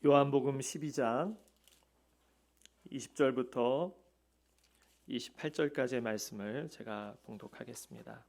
요한복음 12장 20절부터 28절까지의 말씀을 제가 봉독하겠습니다.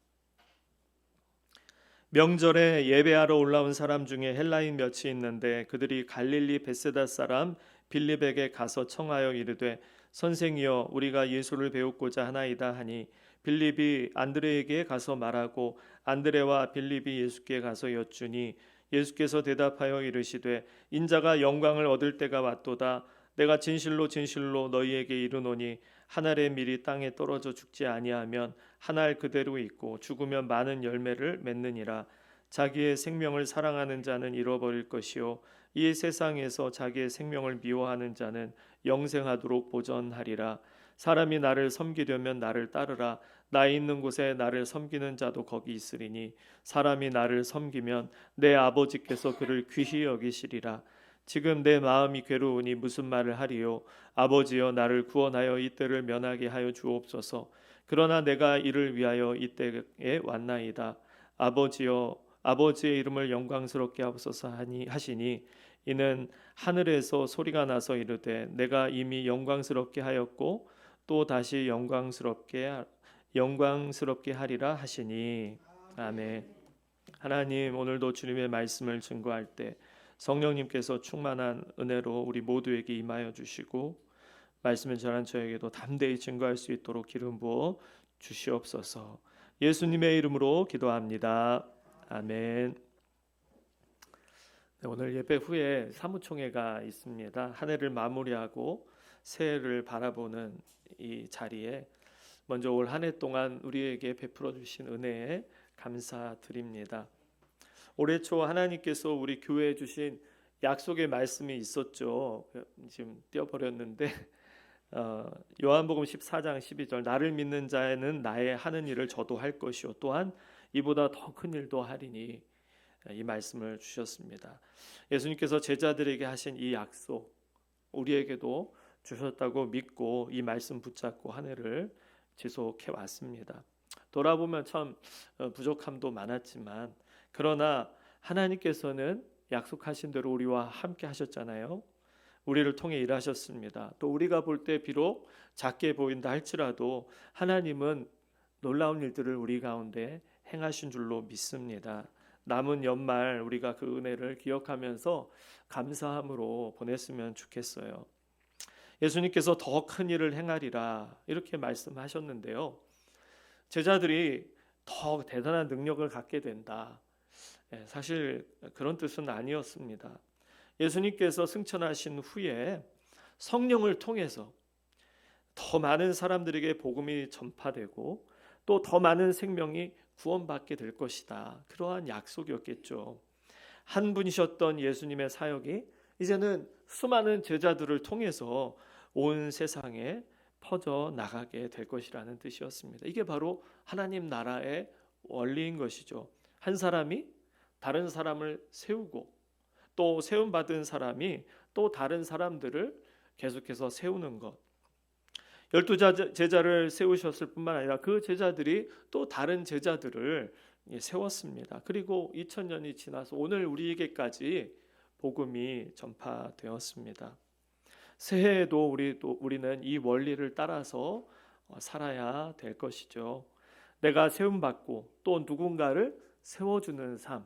명절에 예배하러 올라온 사람 중에 헬라인 몇이 있는데 그들이 갈릴리 베세다 사람 빌립에게 가서 청하여 이르되 선생이여 우리가 예수를 배우고자 하나이다 하니 빌립이 안드레에게 가서 말하고 안드레와 빌립이 예수께 가서 여쭈니 예수께서 대답하여 이르시되 인자가 영광을 얻을 때가 왔도다. 내가 진실로 진실로 너희에게 이르노니 한 알의 밀이 땅에 떨어져 죽지 아니하면 한 알 그대로 있고 죽으면 많은 열매를 맺느니라. 자기의 생명을 사랑하는 자는 잃어버릴 것이요 이 세상에서 자기의 생명을 미워하는 자는 영생하도록 보전하리라. 사람이 나를 섬기려면 나를 따르라. 나 있는 곳에 나를 섬기는 자도 거기 있으리니 사람이 나를 섬기면 내 아버지께서 그를 귀히 여기시리라. 지금 내 마음이 괴로우니 무슨 말을 하리요. 아버지여 나를 구원하여 이 때를 면하게 하여 주옵소서. 그러나 내가 이를 위하여 이 때에 왔나이다. 아버지여 아버지의 이름을 영광스럽게 하옵소서 하시니 이는 하늘에서 소리가 나서 이르되 내가 이미 영광스럽게 하였고 또 다시 영광스럽게 하리라 하시니. 아멘. 하나님, 오늘도 주님의 말씀을 증거할 때 성령님께서 충만한 은혜로 우리 모두에게 임하여 주시고 말씀을 전한 저에게도 담대히 증거할 수 있도록 기름 부어 주시옵소서. 예수님의 이름으로 기도합니다. 아멘. 네, 오늘 예배 후에 사무총회가 있습니다. 한 해를 마무리하고 새해를 바라보는 이 자리에 먼저 올 한 해 동안 우리에게 베풀어 주신 은혜에 감사드립니다. 올해 초 하나님께서 우리 교회에 주신 약속의 말씀이 있었죠. 지금 띄어버렸는데 요한복음 14장 12절 나를 믿는 자에는 나의 하는 일을 저도 할 것이요 또한 이보다 더 큰 일도 하리니 이 말씀을 주셨습니다. 예수님께서 제자들에게 하신 이 약속 우리에게도 주셨다고 믿고 이 말씀 붙잡고 한 해를 지속해 왔습니다. 돌아보면 참 부족함도 많았지만 그러나 하나님께서는 약속하신 대로 우리와 함께 하셨잖아요. 우리를 통해 일하셨습니다. 또 우리가 볼 때 비록 작게 보인다 할지라도 하나님은 놀라운 일들을 우리 가운데 행하신 줄로 믿습니다. 남은 연말 우리가 그 은혜를 기억하면서 감사함으로 보냈으면 좋겠어요. 예수님께서 더 큰 일을 행하리라 이렇게 말씀하셨는데요. 제자들이 더 대단한 능력을 갖게 된다. 사실 그런 뜻은 아니었습니다. 예수님께서 승천하신 후에 성령을 통해서 더 많은 사람들에게 복음이 전파되고 또 더 많은 생명이 구원받게 될 것이다. 그러한 약속이었겠죠. 한 분이셨던 예수님의 사역이 이제는 수많은 제자들을 통해서 온 세상에 퍼져 나가게 될 것이라는 뜻이었습니다. 이게 바로 하나님 나라의 원리인 것이죠. 한 사람이 다른 사람을 세우고 또 세움받은 사람이 또 다른 사람들을 계속해서 세우는 것. 12 제자를 세우셨을 뿐만 아니라 그 제자들이 또 다른 제자들을 세웠습니다. 그리고 2000년이 지나서 오늘 우리에게까지 복음이 전파되었습니다. 새해에도 우리는 이 원리를 따라서 살아야 될 것이죠. 내가 세움받고 또 누군가를 세워주는 삶,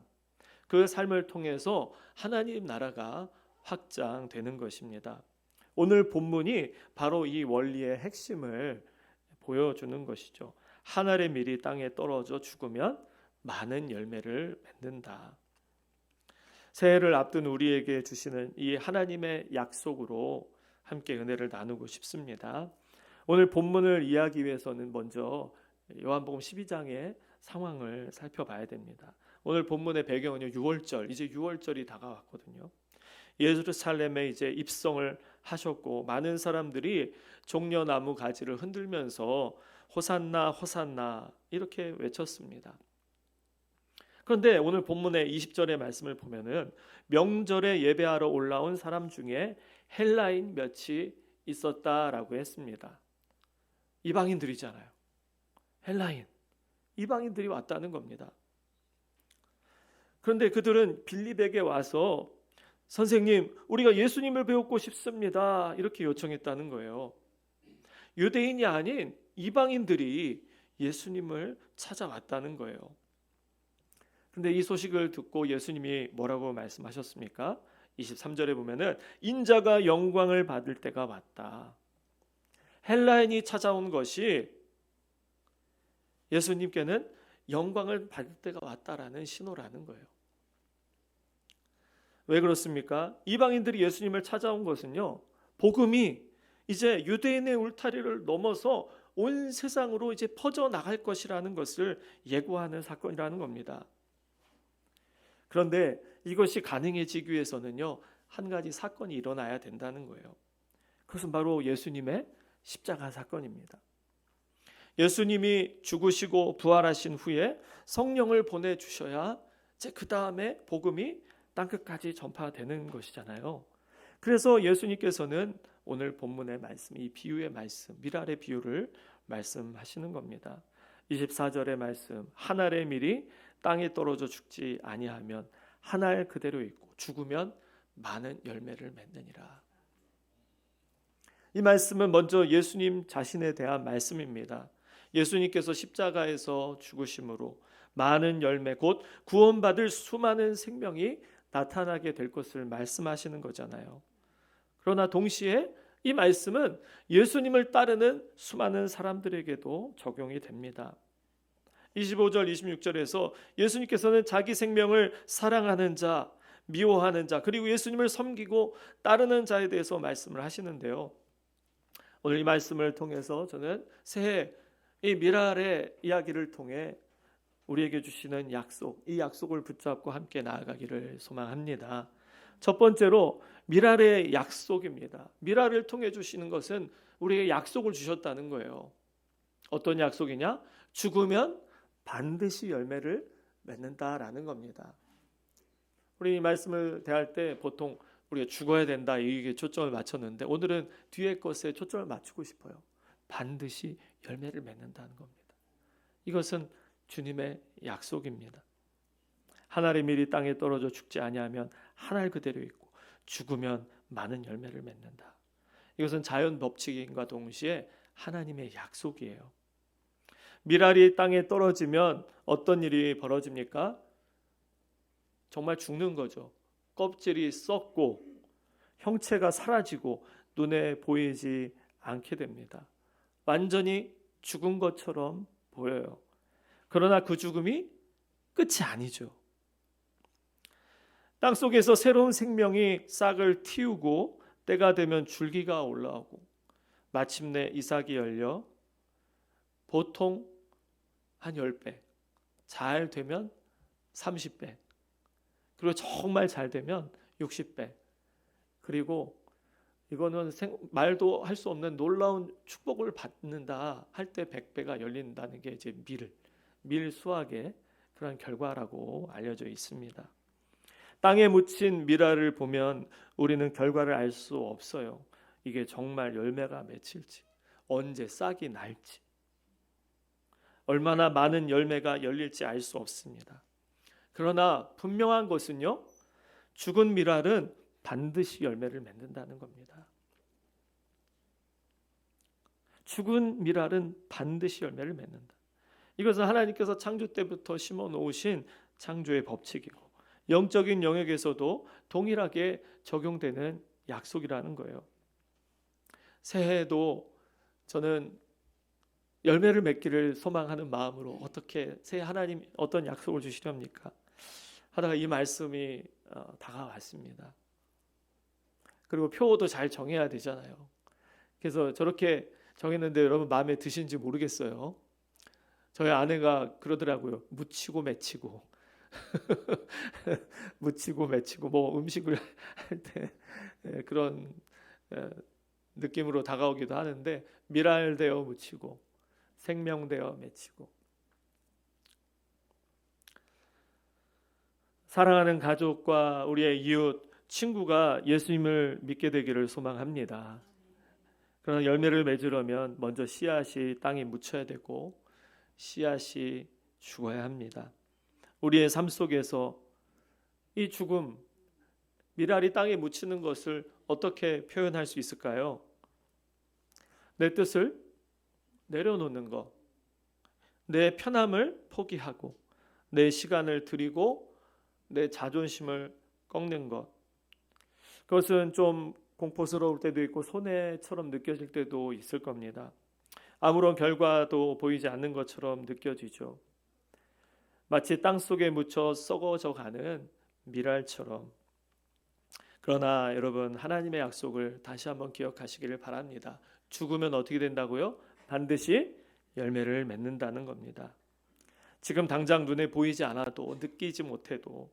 그 삶을 통해서 하나님 나라가 확장되는 것입니다. 오늘 본문이 바로 이 원리의 핵심을 보여주는 것이죠. 한 알의 밀이 땅에 떨어져 죽으면 많은 열매를 맺는다. 새해를 앞둔 우리에게 주시는 이 하나님의 약속으로 함께 은혜를 나누고 싶습니다. 오늘 본문을 이해하기 위해서는 먼저 요한복음 12장의 상황을 살펴봐야 됩니다. 오늘 본문의 배경은요 6월절, 이제 6월절이 다가왔거든요. 예루살렘에 이제 입성을 하셨고 많은 사람들이 종려나무 가지를 흔들면서 호산나 호산나 이렇게 외쳤습니다. 그런데 오늘 본문의 20절의 말씀을 보면은 명절에 예배하러 올라온 사람 중에 헬라인 몇이 있었다라고 했습니다. 이방인들이잖아요. 헬라인, 이방인들이 왔다는 겁니다. 그런데 그들은 빌립에게 와서 선생님, 우리가 예수님을 배우고 싶습니다. 이렇게 요청했다는 거예요. 유대인이 아닌 이방인들이 예수님을 찾아왔다는 거예요. 그런데 이 소식을 듣고 예수님이 뭐라고 말씀하셨습니까? 23절에 보면은 인자가 영광을 받을 때가 왔다. 헬라인이 찾아온 것이 예수님께는 영광을 받을 때가 왔다라는 신호라는 거예요. 왜 그렇습니까? 이방인들이 예수님을 찾아온 것은요, 복음이 이제 유대인의 울타리를 넘어서 온 세상으로 이제 퍼져 나갈 것이라는 것을 예고하는 사건이라는 겁니다. 그런데 이것이 가능해지기 위해서는요, 한 가지 사건이 일어나야 된다는 거예요. 그것은 바로 예수님의 십자가 사건입니다. 예수님이 죽으시고 부활하신 후에 성령을 보내주셔야 이제 그 다음에 복음이 땅끝까지 전파되는 것이잖아요. 그래서 예수님께서는 오늘 본문의 말씀, 이 비유의 말씀, 미랄의 비유를 말씀하시는 겁니다. 24절의 말씀, 한 알의 밀이 땅에 떨어져 죽지 아니하면 한 알 그대로 있고 죽으면 많은 열매를 맺느니라. 이 말씀은 먼저 예수님 자신에 대한 말씀입니다. 예수님께서 십자가에서 죽으심으로 많은 열매, 곧 구원받을 수많은 생명이 나타나게 될 것을 말씀하시는 거잖아요. 그러나 동시에 이 말씀은 예수님을 따르는 수많은 사람들에게도 적용이 됩니다. 25절, 26절에서 예수님께서는 자기 생명을 사랑하는 자, 미워하는 자, 그리고 예수님을 섬기고 따르는 자에 대해서 말씀을 하시는데요. 오늘 이 말씀을 통해서 저는 새해 이 미랄의 이야기를 통해 우리에게 주시는 약속, 이 약속을 붙잡고 함께 나아가기를 소망합니다. 첫 번째로 미랄의 약속입니다. 미랄을 통해 주시는 것은 우리에게 약속을 주셨다는 거예요. 어떤 약속이냐? 죽으면 반드시 열매를 맺는다라는 겁니다. 우리 이 말씀을 대할 때 보통 우리가 죽어야 된다 이게 초점을 맞췄는데 오늘은 뒤에 것에 초점을 맞추고 싶어요. 반드시 열매를 맺는다는 겁니다. 이것은 주님의 약속입니다. 한 알의 밀이 땅에 떨어져 죽지 아니하면 한 알 그대로 있고 죽으면 많은 열매를 맺는다. 이것은 자연 법칙인과 동시에 하나님의 약속이에요. 밀알이 땅에 떨어지면 어떤 일이 벌어집니까? 정말 죽는 거죠. 껍질이 썩고 형체가 사라지고 눈에 보이지 않게 됩니다. 완전히 죽은 것처럼 보여요. 그러나 그 죽음이 끝이 아니죠. 땅속에서 새로운 생명이 싹을 틔우고 때가 되면 줄기가 올라오고 마침내 이삭이 열려 보통 한 10배, 잘 되면 30배, 그리고 정말 잘 되면 60배, 그리고 이거는 말도 할 수 없는 놀라운 축복을 받는다 할 때 100배가 열린다는 게 이제 밀 수확의 그런 결과라고 알려져 있습니다. 땅에 묻힌 밀알을 보면 우리는 결과를 알 수 없어요. 이게 정말 열매가 맺힐지, 언제 싹이 날지, 얼마나 많은 열매가 열릴지 알 수 없습니다. 그러나 분명한 것은요, 죽은 밀알은 반드시 열매를 맺는다는 겁니다. 죽은 밀알은 반드시 열매를 맺는다. 이것은 하나님께서 창조 때부터 심어 놓으신 창조의 법칙이고 영적인 영역에서도 동일하게 적용되는 약속이라는 거예요. 새해에도 저는 열매를 맺기를 소망하는 마음으로 어떻게 새해 하나님 어떤 약속을 주시렵니까? 하다가 이 말씀이 다가왔습니다. 그리고 표도 잘 정해야 되잖아요. 그래서 저렇게 정했는데 여러분 마음에 드신지 모르겠어요. 저희 아내가 그러더라고요. 묻히고 맺히고 묻히고 맺히고 뭐 음식을 할 때 그런 느낌으로 다가오기도 하는데 밀알되어 묻히고 생명되어 맺히고 사랑하는 가족과 우리의 이웃, 친구가 예수님을 믿게 되기를 소망합니다. 그러나 열매를 맺으려면 먼저 씨앗이 땅에 묻혀야 되고 씨앗이 죽어야 합니다. 우리의 삶 속에서 이 죽음, 미랄이 땅에 묻히는 것을 어떻게 표현할 수 있을까요? 내 뜻을 내려놓는 것, 내 편함을 포기하고 내 시간을 드리고 내 자존심을 꺾는 것. 그것은 좀 공포스러울 때도 있고 손해처럼 느껴질 때도 있을 겁니다. 아무런 결과도 보이지 않는 것처럼 느껴지죠. 마치 땅속에 묻혀 썩어져 가는 미랄처럼. 그러나 여러분, 하나님의 약속을 다시 한번 기억하시기를 바랍니다. 죽으면 어떻게 된다고요? 반드시 열매를 맺는다는 겁니다. 지금 당장 눈에 보이지 않아도 느끼지 못해도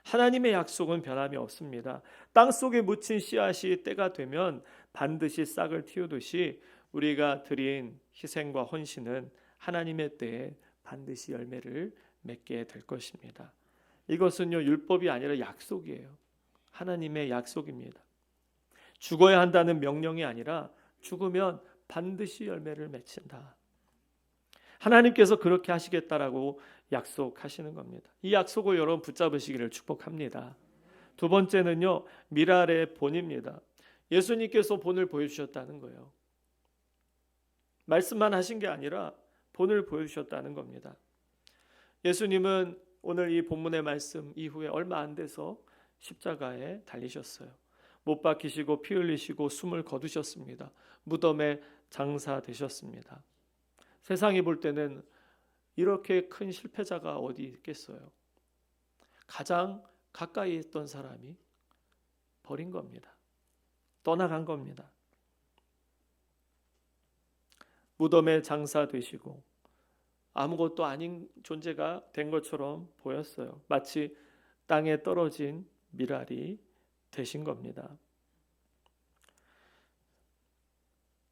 하나님의 약속은 변함이 없습니다. 땅속에 묻힌 씨앗이 때가 되면 반드시 싹을 틔우듯이 우리가 드린 희생과 헌신은 하나님의 때에 반드시 열매를 맺게 될 것입니다. 이것은요, 율법이 아니라 약속이에요. 하나님의 약속입니다. 죽어야 한다는 명령이 아니라 죽으면 반드시 열매를 맺힌다. 하나님께서 그렇게 하시겠다라고 약속하시는 겁니다. 이 약속을 여러분 붙잡으시기를 축복합니다. 두 번째는요, 미랄의 본입니다. 예수님께서 본을 보여주셨다는 거예요. 말씀만 하신 게 아니라 본을 보여주셨다는 겁니다. 예수님은 오늘 이 본문의 말씀 이후에 얼마 안 돼서 십자가에 달리셨어요. 못 박히시고 피 흘리시고 숨을 거두셨습니다. 무덤에 장사되셨습니다. 세상이 볼 때는 이렇게 큰 실패자가 어디 있겠어요. 가장 가까이 있던 사람이 버린 겁니다. 떠나간 겁니다. 무덤에 장사되시고 아무것도 아닌 존재가 된 것처럼 보였어요. 마치 땅에 떨어진 미랄이 되신 겁니다.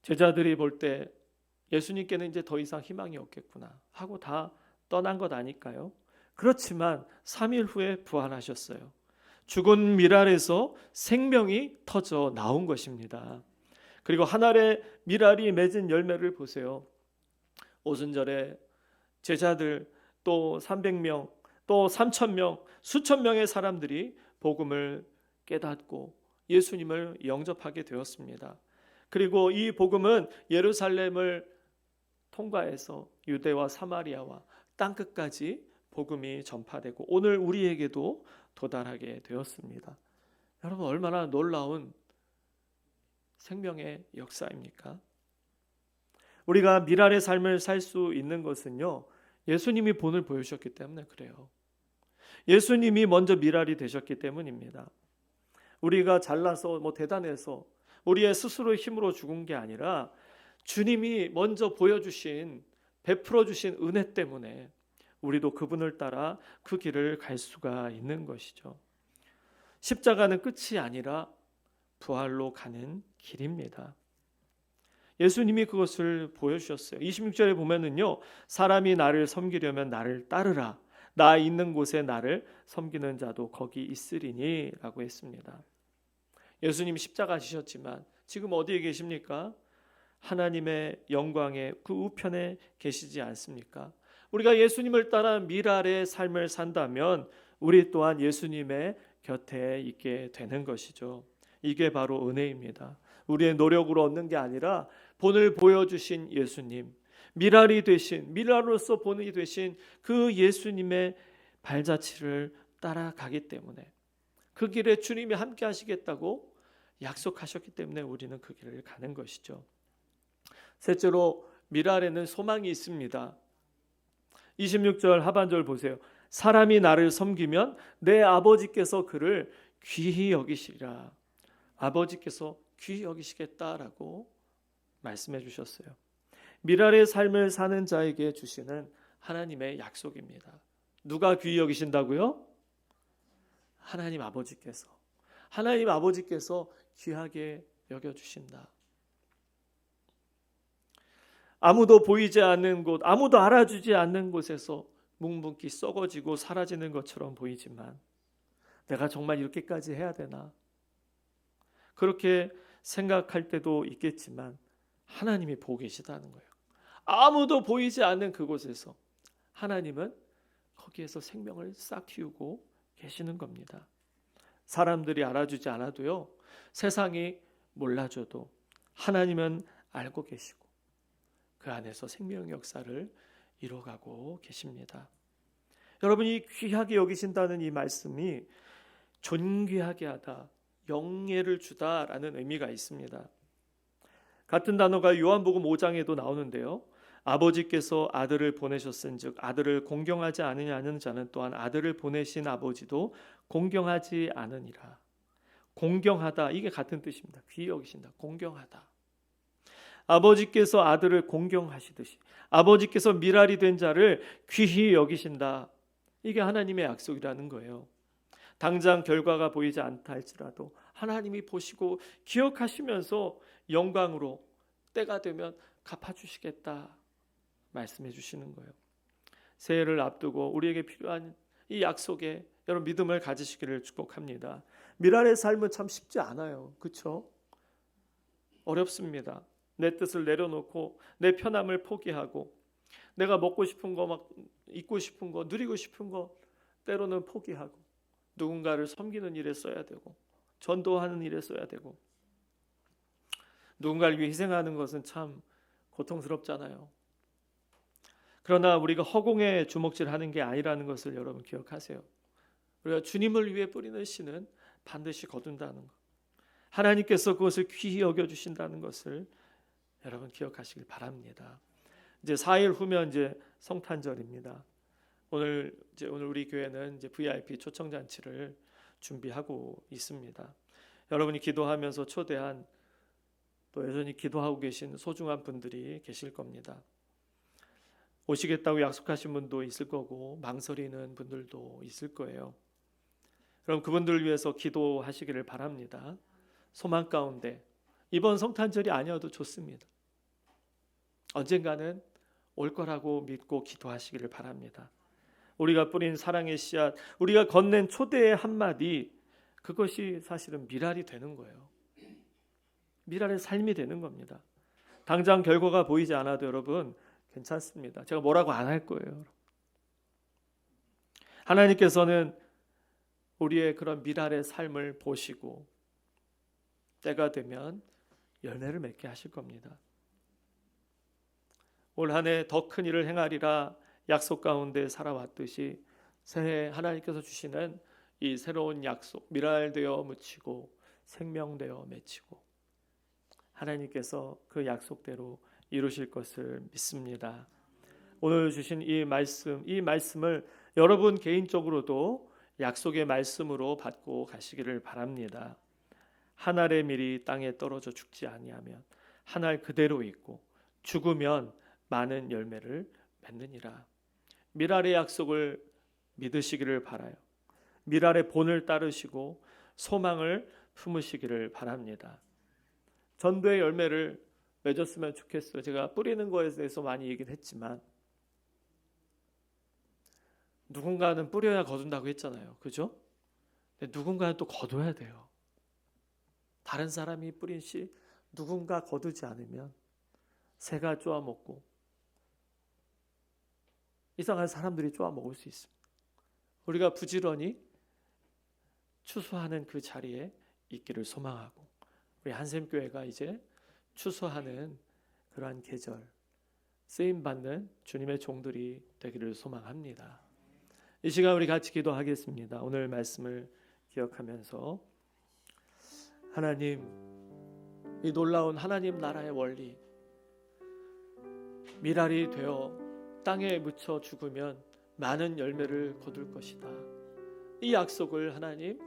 제자들이 볼 때 예수님께는 이제 더 이상 희망이 없겠구나 하고 다 떠난 것 아닐까요? 그렇지만 3일 후에 부활하셨어요. 죽은 미랄에서 생명이 터져 나온 것입니다. 그리고 한 알의 미랄이 맺은 열매를 보세요. 오순절에 제자들 또 300명 또 3,000명 수천 명의 사람들이 복음을 깨닫고 예수님을 영접하게 되었습니다. 그리고 이 복음은 예루살렘을 통과해서 유대와 사마리아와 땅끝까지 복음이 전파되고 오늘 우리에게도 도달하게 되었습니다. 여러분, 얼마나 놀라운 생명의 역사입니까? 우리가 미랄의 삶을 살 수 있는 것은요, 예수님이 본을 보여주셨기 때문에 그래요. 예수님이 먼저 미랄이 되셨기 때문입니다. 우리가 잘나서 대단해서 우리의 스스로의 힘으로 죽은 게 아니라 주님이 먼저 보여주신, 베풀어 주신 은혜 때문에 우리도 그분을 따라 그 길을 갈 수가 있는 것이죠. 십자가는 끝이 아니라 부활로 가는 길입니다. 예수님이 그것을 보여주셨어요. 26절에 보면은요, 사람이 나를 섬기려면 나를 따르라. 나 있는 곳에 나를 섬기는 자도 거기 있으리니 라고 했습니다. 예수님이 십자가 지셨지만 지금 어디에 계십니까? 하나님의 영광의 그 우편에 계시지 않습니까? 우리가 예수님을 따라 미랄의 삶을 산다면 우리 또한 예수님의 곁에 있게 되는 것이죠. 이게 바로 은혜입니다. 우리의 노력으로 얻는 게 아니라 본을 보여주신 예수님, 미랄이 되신, 미랄로서 본이 되신 그 예수님의 발자취를 따라가기 때문에, 그 길에 주님이 함께 하시겠다고 약속하셨기 때문에 우리는 그 길을 가는 것이죠. 셋째로, 미랄에는 소망이 있습니다. 26절 하반절 보세요. 사람이 나를 섬기면 내 아버지께서 그를 귀히 여기시리라. 아버지께서 귀히 여기시겠다라고 말씀해 주셨어요. 미랄의 삶을 사는 자에게 주시는 하나님의 약속입니다. 누가 귀히 여기신다고요? 하나님 아버지께서. 하나님 아버지께서 귀하게 여겨주신다. 아무도 보이지 않는 곳, 아무도 알아주지 않는 곳에서 묵묵히 썩어지고 사라지는 것처럼 보이지만 내가 정말 이렇게까지 해야 되나? 그렇게 생각할 때도 있겠지만 하나님이 보고 계시다는 거예요. 아무도 보이지 않는 그곳에서 하나님은 거기에서 생명을 싹 틔우고 계시는 겁니다. 사람들이 알아주지 않아도요, 세상이 몰라줘도 하나님은 알고 계시고 그 안에서 생명 역사를 이뤄가고 계십니다. 여러분이 귀하게 여기신다는 이 말씀이 존귀하게 하다, 영예를 주다라는 의미가 있습니다. 같은 단어가 요한복음 5장에도 나오는데요. 아버지께서 아들을 보내셨은즉 아들을 공경하지 않으냐는 자는 또한 아들을 보내신 아버지도 공경하지 않으니라. 공경하다, 이게 같은 뜻입니다. 귀히 여기신다, 공경하다. 아버지께서 아들을 공경하시듯이 아버지께서 미랄이 된 자를 귀히 여기신다. 이게 하나님의 약속이라는 거예요. 당장 결과가 보이지 않다 할지라도 하나님이 보시고 기억하시면서 영광으로 때가 되면 갚아주시겠다 말씀해 주시는 거예요. 새해를 앞두고 우리에게 필요한 이 약속에 여러분 믿음을 가지시기를 축복합니다. 미랄의 삶은 참 쉽지 않아요. 그렇죠? 어렵습니다. 내 뜻을 내려놓고 내 편함을 포기하고 내가 먹고 싶은 거, 막 입고 싶은 거, 누리고 싶은 거 때로는 포기하고 누군가를 섬기는 일에 써야 되고 전도하는 일에 써야 되고 누군가를 위해 희생하는 것은 참 고통스럽잖아요. 그러나 우리가 허공에 주먹질하는 게 아니라는 것을 여러분 기억하세요. 우리가 주님을 위해 뿌리는 씨는 반드시 거둔다는 것, 하나님께서 그것을 귀히 여겨주신다는 것을 여러분 기억하시길 바랍니다. 이제 4일 후면 이제 성탄절입니다. 오늘 우리 교회는 이제 VIP 초청 잔치를 준비하고 있습니다. 여러분이 기도하면서 초대한 또 여전히 기도하고 계신 소중한 분들이 계실 겁니다. 오시겠다고 약속하신 분도 있을 거고 망설이는 분들도 있을 거예요. 그럼 그분들을 위해서 기도하시기를 바랍니다. 소망 가운데 이번 성탄절이 아니어도 좋습니다. 언젠가는 올 거라고 믿고 기도하시기를 바랍니다. 우리가 뿌린 사랑의 씨앗, 우리가 건넨 초대의 한마디, 그것이 사실은 미랄이 되는 거예요. 미랄의 삶이 되는 겁니다. 당장 결과가 보이지 않아도 여러분 괜찮습니다. 제가 뭐라고 안 할 거예요. 하나님께서는 우리의 그런 미랄의 삶을 보시고 때가 되면 열매를 맺게 하실 겁니다. 올 한 해 더 큰 일을 행하리라 약속 가운데 살아왔듯이 새해 하나님께서 주시는 이 새로운 약속, 미랄되어 묻히고 생명되어 맺히고 하나님께서 그 약속대로 이루실 것을 믿습니다. 오늘 주신 이 말씀을 여러분 개인적으로도 약속의 말씀으로 받고 가시기를 바랍니다. 한 알의 밀이 땅에 떨어져 죽지 아니하면 한 알 그대로 있고 죽으면 많은 열매를 맺느니라. 미랄의 약속을 믿으시기를 바라요. 미랄의 본을 따르시고 소망을 품으시기를 바랍니다. 전도의 열매를 맺었으면 좋겠어요. 제가 뿌리는 거에 대해서 많이 얘기는 했지만 누군가는 뿌려야 거둔다고 했잖아요. 그죠? 근데 누군가는 또 거둬야 돼요. 다른 사람이 뿌린 씨 누군가 거두지 않으면 새가 쪼아먹고 이상한 사람들이 쪼아먹을 수 있습니다. 우리가 부지런히 추수하는 그 자리에 있기를 소망하고 우리 한샘교회가 이제 추수하는 그러한 계절 쓰임받는 주님의 종들이 되기를 소망합니다. 이 시간 우리 같이 기도하겠습니다. 오늘 말씀을 기억하면서 하나님, 이 놀라운 하나님 나라의 원리, 미랄이 되어 땅에 묻혀 죽으면 많은 열매를 거둘 것이다. 이 약속을 하나님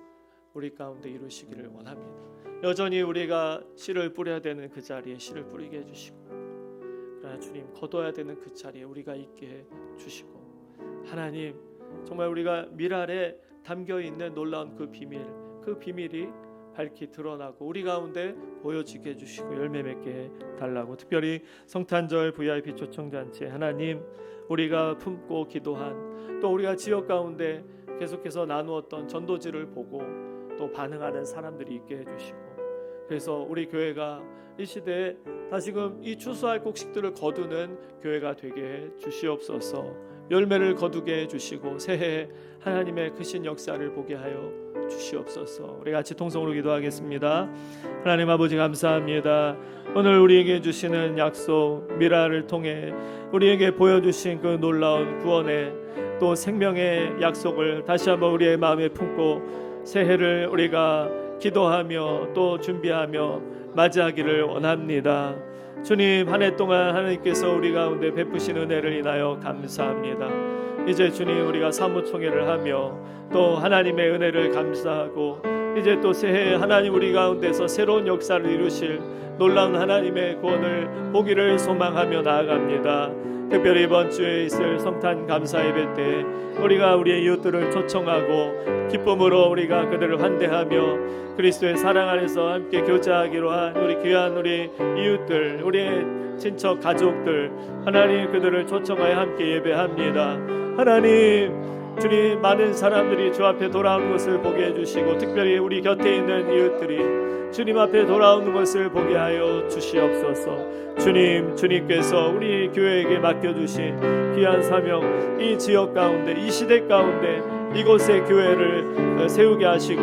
우리 가운데 이루시기를 원합니다. 여전히 우리가 씨를 뿌려야 되는 그 자리에 씨를 뿌리게 해주시고 그러나 주님 거둬야 되는 그 자리에 우리가 있게 해주시고 하나님 정말 우리가 미랄에 담겨있는 놀라운 그 비밀이 밝히 드러나고 우리 가운데 보여지게 해주시고 열매 맺게 달라고 특별히 성탄절 VIP 초청잔치 하나님 우리가 품고 기도한 또 우리가 지역 가운데 계속해서 나누었던 전도지를 보고 또 반응하는 사람들이 있게 해주시고 그래서 우리 교회가 이 시대에 다시금 이 추수할 곡식들을 거두는 교회가 되게 해 주시옵소서. 열매를 거두게 해주시고 새해에 하나님의 크신 역사를 보게 하여 주시옵소서. 우리 같이 통성으로 기도하겠습니다. 하나님 아버지 감사합니다. 오늘 우리에게 주시는 약속 미라를 통해 우리에게 보여주신 그 놀라운 구원의 또 생명의 약속을 다시 한번 우리의 마음에 품고 새해를 우리가 기도하며 또 준비하며 맞이하기를 원합니다. 주님, 한 해 동안 하나님께서 우리 가운데 베푸신 은혜를 인하여 감사합니다. 이제 주님, 우리가 사무총회를 하며 또 하나님의 은혜를 감사하고 이제 또 새해 하나님 우리 가운데서 새로운 역사를 이루실 놀라운 하나님의 구원을 보기를 소망하며 나아갑니다. 특별히 이번 주에 있을 성탄 감사 예배 때 우리가 우리의 이웃들을 초청하고 기쁨으로 우리가 그들을 환대하며 그리스도의 사랑 안에서 함께 교제하기로 한 우리 귀한 우리 이웃들, 우리의 친척 가족들, 하나님 그들을 초청하여 함께 예배합니다. 하나님, 주님, 많은 사람들이 주 앞에 돌아오는 것을 보게 해주시고 특별히 우리 곁에 있는 이웃들이 주님 앞에 돌아오는 것을 보게 하여 주시옵소서. 주님, 주님께서 우리 교회에게 맡겨주신 귀한 사명, 이 지역 가운데, 이 시대 가운데 이곳의 교회를 세우게 하시고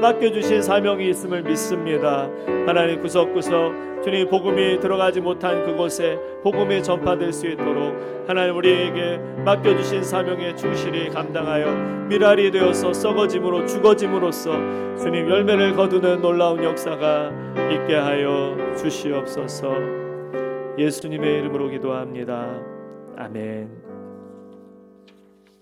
맡겨주신 사명이 있음을 믿습니다. 하나님, 구석구석 주님 복음이 들어가지 못한 그곳에 복음이 전파될 수 있도록 하나님 우리에게 맡겨주신 사명에 충실히 감당하여 미랄이 되어서 썩어짐으로 죽어짐으로써 주님 열매를 거두는 놀라운 역사가 있게 하여 주시옵소서. 예수님의 이름으로 기도합니다. 아멘.